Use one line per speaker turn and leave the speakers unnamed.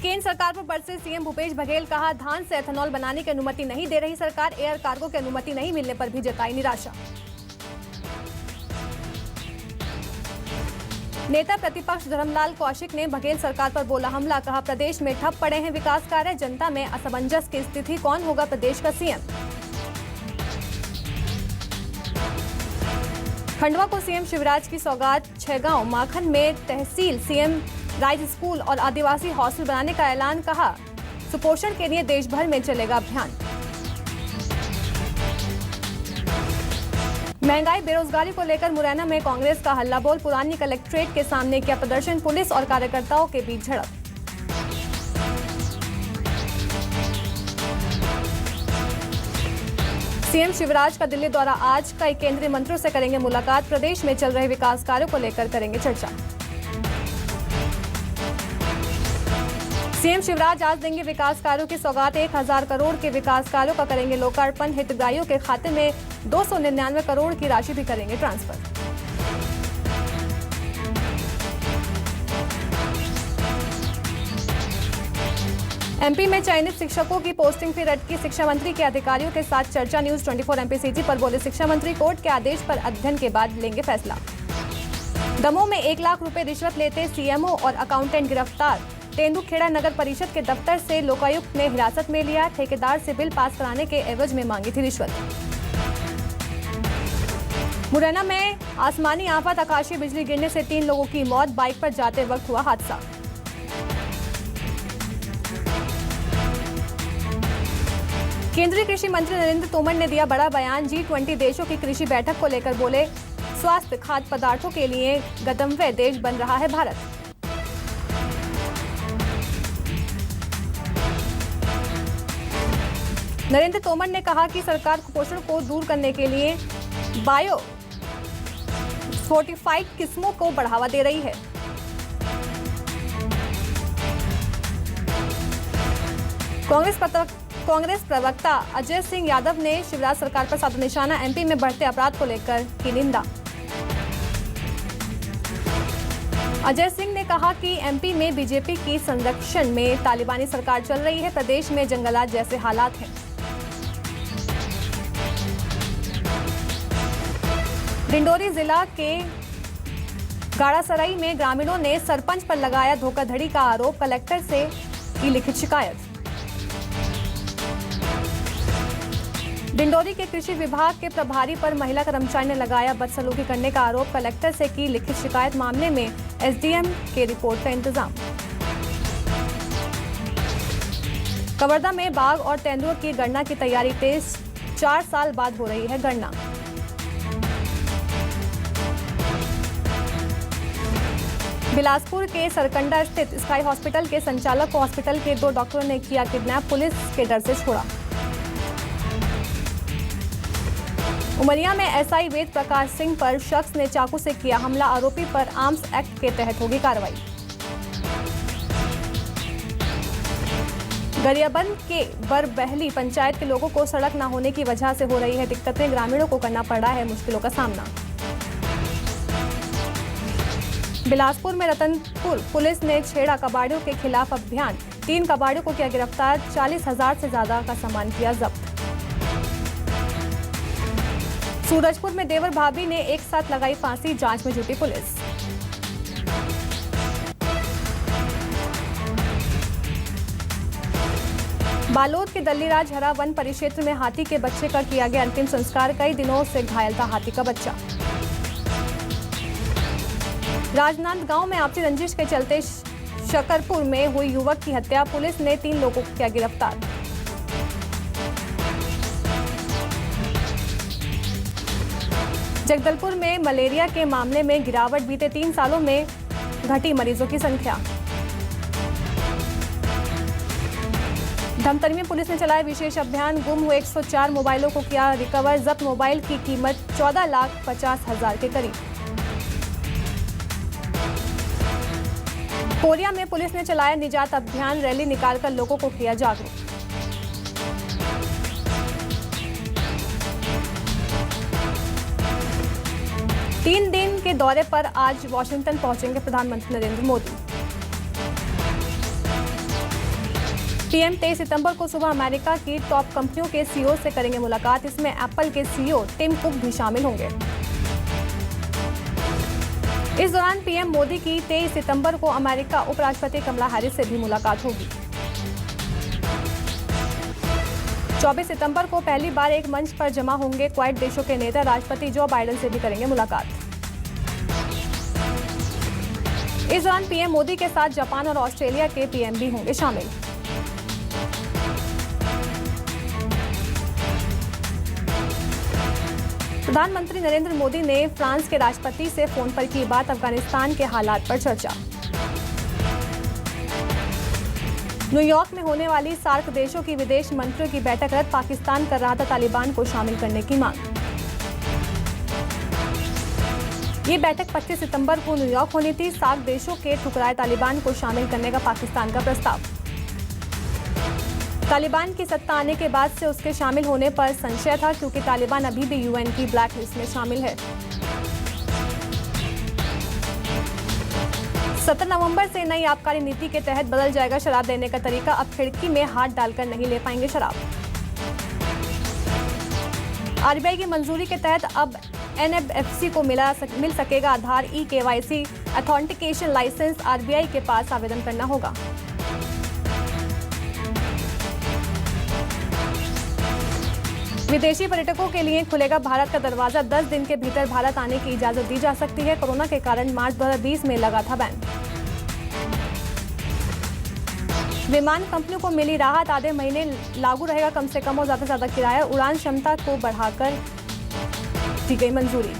केंद्र सरकार पर बरसे सीएम भूपेश बघेल, कहा धान से एथेनॉल बनाने की अनुमति नहीं दे रही सरकार। एयर कार्गो की अनुमति नहीं मिलने पर भी जताई निराशा। नेता प्रतिपक्ष धर्मलाल कौशिक ने बघेल सरकार पर बोला हमला, कहा प्रदेश में ठप पड़े हैं विकास कार्य, जनता में असमंजस की स्थिति, कौन होगा प्रदेश का सीएम। खंडवा को सीएम शिवराज की सौगात, छैगांव माखन में तहसील सीएम राइज स्कूल और आदिवासी हॉस्टल बनाने का ऐलान, कहा सुपोषण के लिए देश भर में चलेगा अभियान। महंगाई बेरोजगारी को लेकर मुरैना में कांग्रेस का हल्ला बोल, पुरानी कलेक्ट्रेट के सामने किया प्रदर्शन, पुलिस और कार्यकर्ताओं के बीच झड़प। सीएम शिवराज का दिल्ली दौरा आज, कई केंद्रीय मंत्रियों से करेंगे मुलाकात, प्रदेश में चल रहे विकास कार्यों को लेकर करेंगे चर्चा। सीएम शिवराज आज देंगे विकास कार्यों की सौगात, 1000 करोड़ के विकास कार्यों का करेंगे लोकार्पण, हितग्राहियों के खाते में 299 करोड़ की राशि भी करेंगे ट्रांसफर। एमपी में चयनित शिक्षकों की पोस्टिंग फिर अटकी, शिक्षा मंत्री के अधिकारियों के साथ चर्चा, न्यूज 24 एमपीसीजी पर बोले शिक्षा मंत्री, कोर्ट के आदेश पर अध्ययन के बाद लेंगे फैसला। दमोह में 1 लाख रुपए रिश्वत लेते सीएमओ और अकाउंटेंट गिरफ्तार, तेंदुखेड़ा नगर परिषद के दफ्तर से लोकायुक्त ने हिरासत में लिया, ठेकेदार से बिल पास कराने के एवज में मांगी थी रिश्वत। मुरैना में आसमानी आफत, आकाशीय बिजली गिरने से 3 लोगों की मौत, बाइक पर जाते वक्त हुआ हादसा। केंद्रीय कृषि मंत्री नरेंद्र तोमर ने दिया बड़ा बयान, G20 देशों की कृषि बैठक को लेकर बोले स्वास्थ्य खाद्य पदार्थों के लिए गंतव्य देश बन रहा है भारत। नरेंद्र तोमर ने कहा कि सरकार कुपोषण को दूर करने के लिए बायो फोर्टिफाइड किस्मों को बढ़ावा दे रही है। कांग्रेस प्रवक्ता अजय सिंह यादव ने शिवराज सरकार पर साधा निशाना, एमपी में बढ़ते अपराध को लेकर की निंदा। अजय सिंह ने कहा कि एमपी में बीजेपी की संरक्षण में तालिबानी सरकार चल रही है, प्रदेश में जंगलात जैसे हालात हैं। डिंडोरी जिला के गाड़ासराई में ग्रामीणों ने सरपंच पर लगाया धोखाधड़ी का आरोप, कलेक्टर से की लिखित शिकायत। डिंडोरी के कृषि विभाग के प्रभारी पर महिला कर्मचारी ने लगाया बदसलूकी करने का आरोप, कलेक्टर से की लिखित शिकायत, मामले में एसडीएम के रिपोर्ट का इंतजाम। कवर्धा में बाघ और तेंदुओं की गणना की तैयारी तेज, 4 साल बाद हो रही है गणना। बिलासपुर के सरकंडा स्थित स्काई हॉस्पिटल के संचालक को हॉस्पिटल के 2 डॉक्टरों ने किया किडनैप, पुलिस के डर से छोड़ा। उमरिया में एसआई वेद प्रकाश सिंह पर शख्स ने चाकू से किया हमला, आरोपी पर आर्म्स एक्ट के तहत होगी कार्रवाई। गरियाबंद के बरबहली पंचायत के लोगों को सड़क न होने की वजह से हो रही है दिक्कतें, ग्रामीणों को करना पड़ रहा है मुश्किलों का सामना। बिलासपुर में रतनपुर पुलिस ने छेड़ा कबाड़ियों के खिलाफ अभियान, 3 कबाड़ियों को किया गिरफ्तार, 40,000 से ज्यादा का सामान किया जब्त। सूरजपुर में देवर भाभी ने एक साथ लगाई फांसी, जांच में जुटी पुलिस। बालोद के दल्लीराज हरा वन परिक्षेत्र में हाथी के बच्चे का किया गया अंतिम संस्कार, कई दिनों से घायल था हाथी का बच्चा। राजनांदगांव में आपसी रंजिश के चलते शकरपुर में हुई युवक की हत्या, पुलिस ने 3 लोगों को किया गिरफ्तार। जगदलपुर में मलेरिया के मामले में गिरावट, बीते 3 सालों में घटी मरीजों की संख्या। धमतरी में पुलिस ने चलाया विशेष अभियान, गुम हुए 104 मोबाइलों को किया रिकवर, जब्त मोबाइल की कीमत 14,50,000 के करीब। कोरिया में पुलिस ने चलाया निजात अभियान, रैली निकालकर लोगों को किया जागरूक। तीन दिन के दौरे पर आज वाशिंगटन पहुंचेंगे प्रधानमंत्री नरेंद्र मोदी। पीएम 23 सितंबर को सुबह अमेरिका की टॉप कंपनियों के सीईओ से करेंगे मुलाकात। इसमें एप्पल के सीईओ टिम कुक भी शामिल होंगे। इस दौरान पीएम मोदी की 23 सितंबर को अमेरिका उपराष्ट्रपति कमला हैरिस से भी मुलाकात होगी। 24 सितंबर को पहली बार एक मंच पर जमा होंगे क्वाड देशों के नेता। राष्ट्रपति जो बाइडेन से भी करेंगे मुलाकात। इस दौरान पीएम मोदी के साथ जापान और ऑस्ट्रेलिया के पीएम भी होंगे शामिल। प्रधानमंत्री नरेंद्र मोदी ने फ्रांस के राष्ट्रपति से फोन पर की बात। अफगानिस्तान के हालात पर चर्चा। न्यूयॉर्क में होने वाली सार्क देशों की विदेश मंत्रियों की बैठक रद्द। पाकिस्तान कर रहा था तालिबान को शामिल करने की मांग। ये बैठक 25 सितंबर को न्यूयॉर्क होनी थी। सार्क देशों के ठुकराए तालिबान को शामिल करने का पाकिस्तान का प्रस्ताव। तालिबान की सत्ता आने के बाद से उसके शामिल होने पर संशय था, क्योंकि तालिबान अभी भी यूएन की ब्लैक लिस्ट में शामिल है। 17 नवंबर से नई आबकारी नीति के तहत बदल जाएगा शराब देने का तरीका। अब खिड़की में हाथ डालकर नहीं ले पाएंगे शराब। आरबीआई की मंजूरी के तहत अब एनएफएफसी को मिल सकेगा आधार ई-केवाईसी ऑथेंटिकेशन लाइसेंस। आरबीआई के पास आवेदन करना होगा। विदेशी पर्यटकों के लिए खुलेगा भारत का दरवाजा। 10 दिन के भीतर भारत आने की इजाजत दी जा सकती है। कोरोना के कारण मार्च 2020 में लगा था बैन। विमान कंपनियों को मिली राहत। आधे महीने लागू रहेगा कम से कम और ज्यादा से ज्यादा किराया। उड़ान क्षमता को बढ़ाकर दी गई मंजूरी।